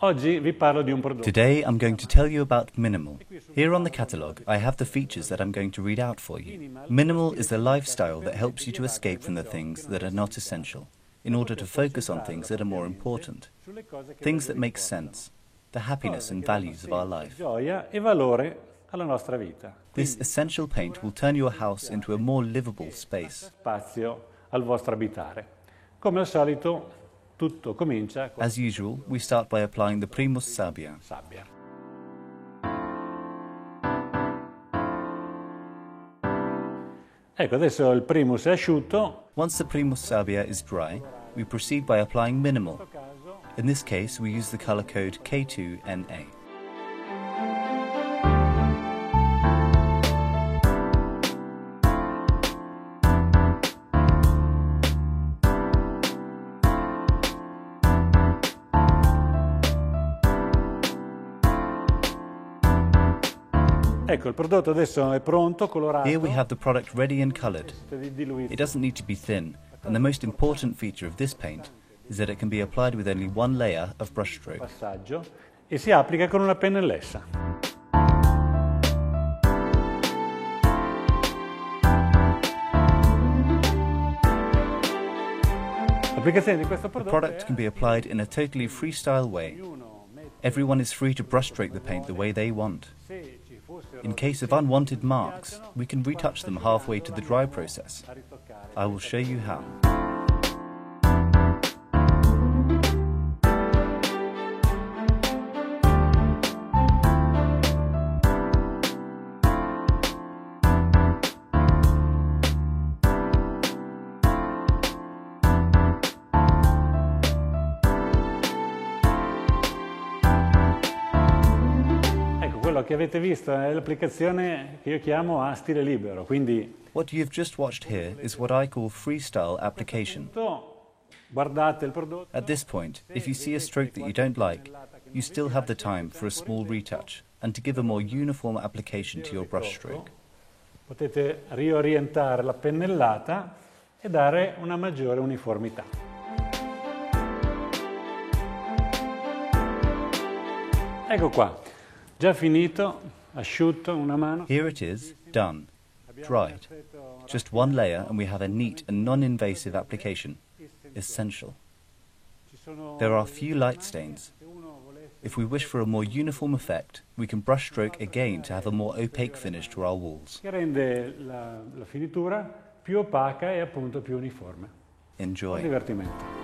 Oggi vi parlo di un prodotto. Today I'm going to tell you about Minimal. Here on the catalogue I have the features that I'm going to read out for you. Minimal is the lifestyle that helps you to escape from the things that are not essential, in order to focus on things that are more important, things that make sense, the happiness and values of our life. Gioia e valore alla nostra vita. This essential paint will turn your house into a more livable space. Spazio al vostro abitare. Come al solito, tutto comincia con As usual, we start by applying the Primus Sabia. sabbia. Ecco, adesso il primus è asciutto. Once the Primus Sabia is dry, we proceed by applying Minimal. In this case, we use the color code K2NA. Ecco, il prodotto adesso è pronto, colorato. Here we have the product ready and colored. Diluito. It doesn't need to be thin, and the most important feature of this paint is that it can be applied with only one layer of brushstroke. Passaggio e si applica con una pennellessa. L'applicazione di questo The prodotto product can be applied in a totally freestyle way. Everyone is free to brushstroke the paint the way they want. In case of unwanted marks, we can retouch them halfway to the dry process. I will show you how. Quello che avete visto è l'applicazione che io chiamo a stile libero, quindi What you've just watched here is what I call freestyle application. guardate il prodotto. At this point, if you see a stroke that you don't like, you still have the time for a small retouch and to give a more uniform application to your brushstroke. Potete riorientare la pennellata e dare una maggiore uniformità. Ecco qua, già finito, asciutto, una mano. Here it is, done, dried. Just one layer and we have a neat and non-invasive application. Essential. There are few light stains. If we wish for a more uniform effect, we can brushstroke again to have a more opaque finish to our walls. Che rende la finitura più opaca e appunto più uniforme. Enjoy. Divertimento.